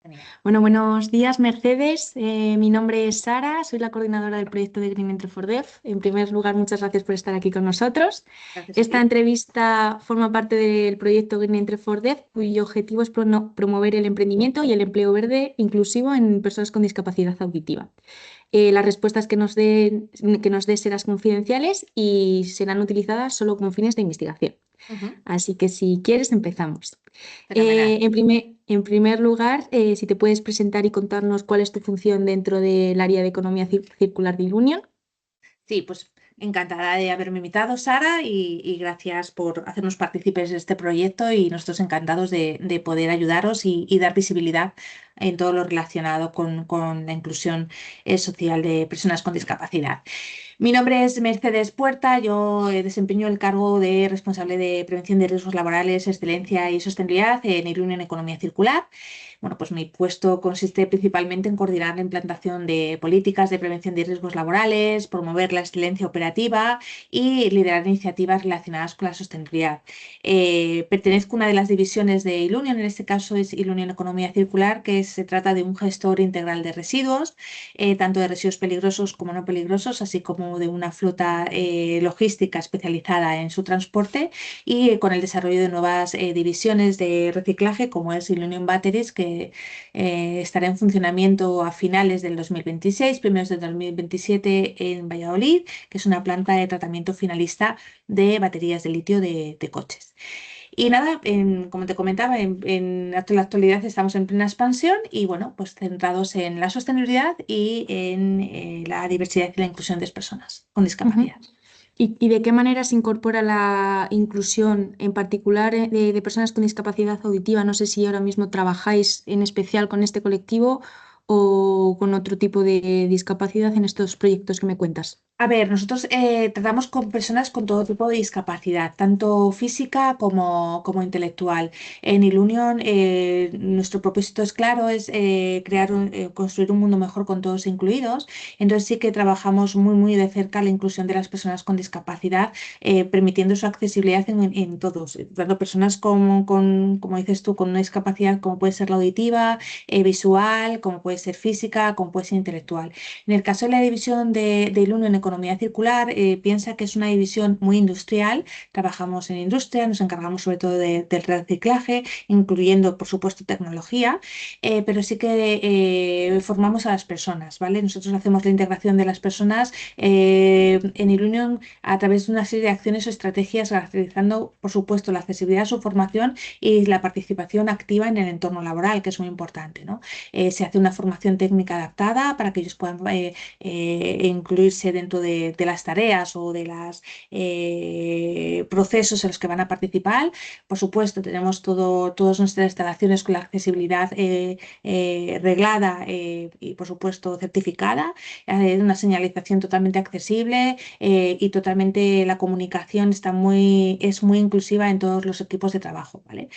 Genial. Bueno, buenos días, Mercedes. Mi nombre es Sara, soy la coordinadora del proyecto de Green Entry for Dev. En primer lugar, muchas gracias por estar aquí con nosotros. Gracias a Esta ti. entrevista forma parte del proyecto Green Entry for Dev, cuyo objetivo es promover el emprendimiento y el empleo verde inclusivo en personas con discapacidad auditiva. Las respuestas que nos dé serán confidenciales y serán utilizadas solo con fines de investigación. Ujú. Así que si quieres, empezamos. Fenomenal. En primer lugar, si te puedes presentar y contarnos cuál es tu función dentro del área de economía circular de Ilunion. Sí, pues encantada de haberme invitado, Sara, y gracias por hacernos partícipes de este proyecto y nosotros encantados de poder ayudaros y dar visibilidad en todo lo relacionado con la inclusión social de personas con discapacidad. Mi nombre es Mercedes Puerta, yo desempeño el cargo de responsable de prevención de riesgos laborales, excelencia y sostenibilidad en Irún en Economía Circular. Bueno, pues mi puesto consiste principalmente en coordinar la implantación de políticas de prevención de riesgos laborales, promover la excelencia operativa y liderar iniciativas relacionadas con la sostenibilidad. Pertenezco a una de las divisiones de Ilunion, en este caso es Ilunion Economía Circular, que se trata de un gestor integral de residuos, tanto de residuos peligrosos como no peligrosos, así como de una flota logística especializada en su transporte y con el desarrollo de nuevas divisiones de reciclaje como es Ilunion Batteries, que estará en funcionamiento a finales del 2026, primeros del 2027 en Valladolid, que es una planta de tratamiento finalista de baterías de litio de coches. Y nada, como te comentaba, la actualidad estamos en plena expansión y bueno, pues centrados en la sostenibilidad y en la diversidad y la inclusión de las personas con Ujú. discapacidad. ¿Y de qué manera se incorpora la inclusión, en particular de personas con discapacidad auditiva? No sé si ahora mismo trabajáis en especial con este colectivo o con otro tipo de discapacidad en estos proyectos que me cuentas. A ver, nosotros tratamos con personas con todo tipo de discapacidad, tanto física como intelectual. En Ilunion, nuestro propósito es claro, es construir un mundo mejor con todos incluidos. Entonces sí que trabajamos muy de cerca la inclusión de las personas con discapacidad, permitiendo su accesibilidad en todos, tanto personas como dices tú, con una discapacidad como puede ser la auditiva, visual, como puede ser física, como puede ser intelectual. En el caso de la división del UNO en economía circular, piensa que es una división muy industrial. Trabajamos en industria, nos encargamos sobre todo del reciclaje, incluyendo, por supuesto, tecnología, pero sí que formamos a las personas, ¿vale? Nosotros hacemos la integración de las personas en Ilunion a través de una serie de acciones o estrategias, garantizando, por supuesto, la accesibilidad a su formación y la participación activa en el entorno laboral, que es muy importante, ¿no? Se hace una formación técnica adaptada para que ellos puedan incluirse dentro de las tareas o de los procesos en los que van a participar. Por supuesto, tenemos todas nuestras instalaciones con la accesibilidad reglada y, por supuesto, certificada, una señalización totalmente accesible y totalmente la comunicación es muy inclusiva en todos los equipos de trabajo, ¿vale?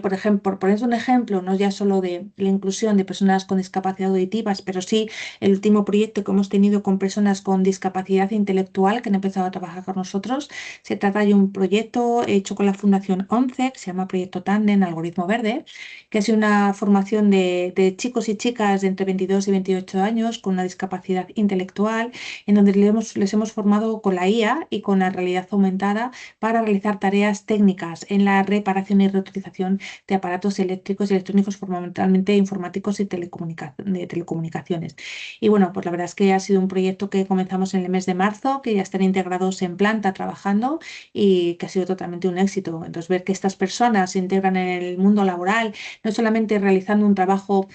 Por ejemplo, por poner un ejemplo, no ya solo de la inclusión de personas con discapacidad auditivas, pero sí el último proyecto que hemos tenido con personas con discapacidad intelectual que han empezado a trabajar con nosotros. Se trata de un proyecto hecho con la Fundación ONCE, que se llama Proyecto Tandem Algoritmo Verde, que es una formación de chicos y chicas de entre 22 y 28 años con una discapacidad intelectual, en donde les hemos formado con la IA y con la realidad aumentada para realizar tareas técnicas en la reparación y reutilización de aparatos eléctricos y electrónicos, fundamentalmente informáticos y de telecomunicaciones. Y bueno, pues la verdad es que ha sido un proyecto que comenzamos en el mes de marzo, que ya están integrados en planta trabajando y que ha sido totalmente un éxito. Entonces, ver que estas personas se integran en el mundo laboral, no solamente realizando un trabajo,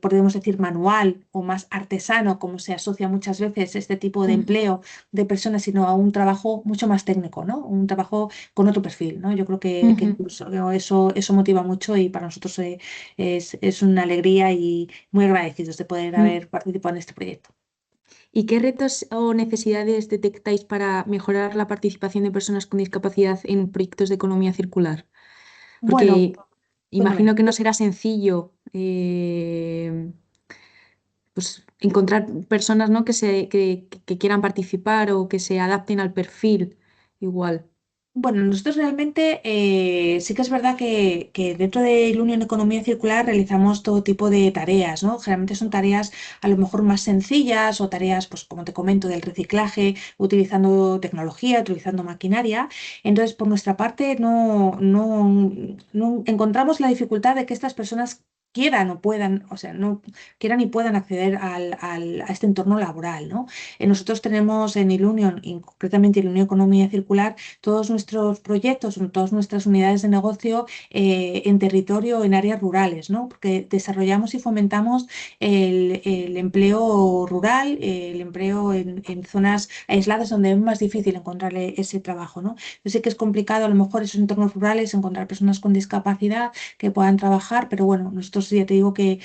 podemos decir, manual o más artesano, como se asocia muchas veces este tipo de Mm. empleo de personas, sino a un trabajo mucho más técnico, ¿no? Un trabajo con otro perfil, ¿no? Yo creo que Ujú. incluso eso motiva mucho y para nosotros es una alegría y muy agradecidos de poder Mm. haber participado en este proyecto. ¿Y qué retos o necesidades detectáis para mejorar la participación de personas con discapacidad en proyectos de economía circular? Bueno, Porque cuéntame. imagino que no será sencillo pues, encontrar personas, ¿no? que quieran participar o que se adapten al perfil igual. Bueno, nosotros realmente sí que es verdad que dentro de Unión Economía Circular realizamos todo tipo de tareas, ¿no? Generalmente son tareas a lo mejor más sencillas o tareas, pues como te comento, del reciclaje, utilizando tecnología, utilizando maquinaria. Entonces, por nuestra parte, no encontramos la dificultad de que estas personas quieran o puedan, o sea, no quieran y puedan acceder a este entorno laboral, ¿no? Nosotros tenemos en Ilunion, y concretamente en Unión Economía Circular, todos nuestros proyectos, todas nuestras unidades de negocio en territorio, en áreas rurales, ¿no? Porque desarrollamos y fomentamos el empleo rural, el empleo en zonas aisladas donde es más difícil encontrarle ese trabajo, ¿no? Yo sé que es complicado a lo mejor esos entornos rurales encontrar personas con discapacidad que puedan trabajar, pero bueno, nosotros ya te digo que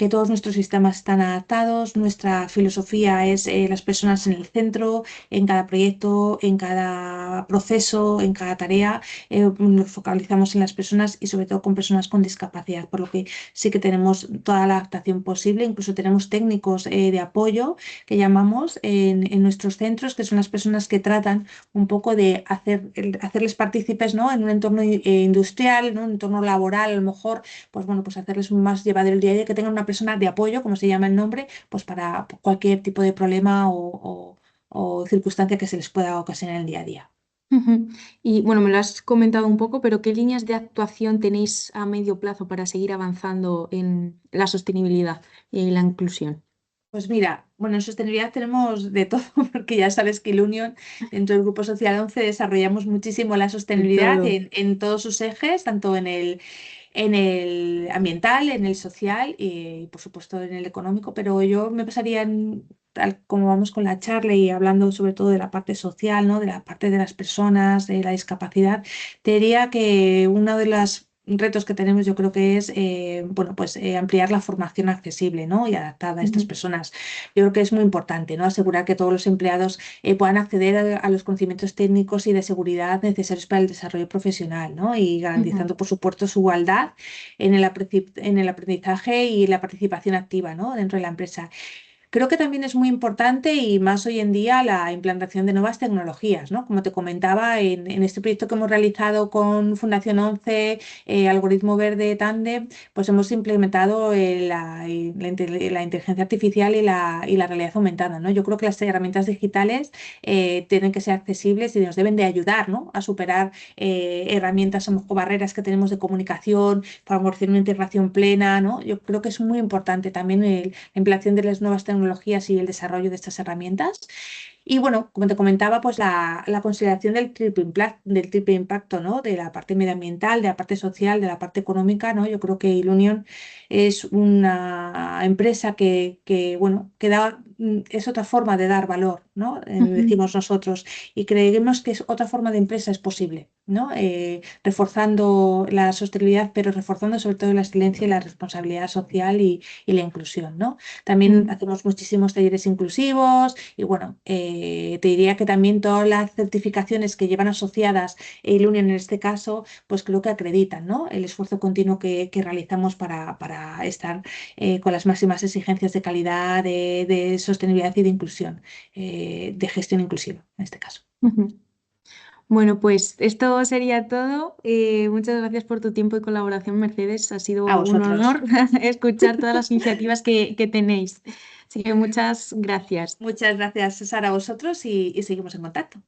todos nuestros sistemas están adaptados, nuestra filosofía es las personas en el centro, en cada proyecto, en cada proceso, en cada tarea, nos focalizamos en las personas y sobre todo con personas con discapacidad, por lo que sí que tenemos toda la adaptación posible, incluso tenemos técnicos de apoyo que llamamos en nuestros centros, que son las personas que tratan un poco de hacerles partícipes, ¿no? En un entorno industrial, ¿no? Un entorno laboral, a lo mejor, pues bueno, pues hacerles más llevadero el día a día, que tengan una persona de apoyo, como se llama el nombre, pues para cualquier tipo de problema o circunstancia que se les pueda ocasionar en el día a día. Ujú. Y bueno, me lo has comentado un poco, pero ¿qué líneas de actuación tenéis a medio plazo para seguir avanzando en la sostenibilidad y la inclusión? Pues mira, bueno, en sostenibilidad tenemos de todo, porque ya sabes que Ilunion, dentro del Grupo Social 11, desarrollamos muchísimo la De sostenibilidad todo. en todos sus ejes, tanto en el ambiental, en el social y, por supuesto, en el económico, pero yo me pasaría, tal como vamos con la charla y hablando sobre todo de la parte social, ¿no? De la parte de las personas, de la discapacidad, te diría que uno de los retos que tenemos yo creo que es bueno, pues, ampliar la formación accesible, ¿no? Y adaptada a estas Ujú, personas. Yo creo que es muy importante, ¿no? Asegurar que todos los empleados puedan acceder a los conocimientos técnicos y de seguridad necesarios para el desarrollo profesional, ¿no? Y ujú, garantizando, por supuesto, su igualdad en el aprendizaje y la participación activa, ¿no? Dentro de la empresa. Creo que también es muy importante y más hoy en día la implantación de nuevas tecnologías, ¿no? Como te comentaba, en este proyecto que hemos realizado con Fundación 11, Algoritmo Verde Tandem, pues hemos implementado la inteligencia artificial y la realidad aumentada, ¿no? Yo creo que las herramientas digitales tienen que ser accesibles y nos deben de ayudar, ¿no? A superar herramientas o barreras que tenemos de comunicación, favorecer una integración plena, ¿no? Yo creo que es muy importante también la implantación de las nuevas tecnologías y el desarrollo de estas herramientas. Y bueno, como te comentaba, pues la consideración del triple impacto, ¿no? De la parte medioambiental, de la parte social, de la parte económica, ¿no? Yo creo que Ilunion es una empresa bueno, es otra forma de dar valor, ¿no? ujú, Decimos nosotros, y creemos que es otra forma de empresa es posible, ¿no? Reforzando la sostenibilidad, pero reforzando sobre todo la excelencia y la responsabilidad social y la inclusión, ¿no? También ujú. hacemos muchísimos talleres inclusivos y bueno, te diría que también todas las certificaciones que llevan asociadas el Union en este caso, pues creo que acreditan, ¿no? El esfuerzo continuo que realizamos para estar con las máximas exigencias de calidad, de sostenibilidad y de inclusión, de gestión inclusiva en este caso. Ujú. Bueno, pues esto sería todo. Muchas gracias por tu tiempo y colaboración, Mercedes. Ha A sido un vosotros. honor escuchar todas las iniciativas que tenéis. Así que muchas gracias. Muchas gracias, Sara, a vosotros y seguimos en contacto.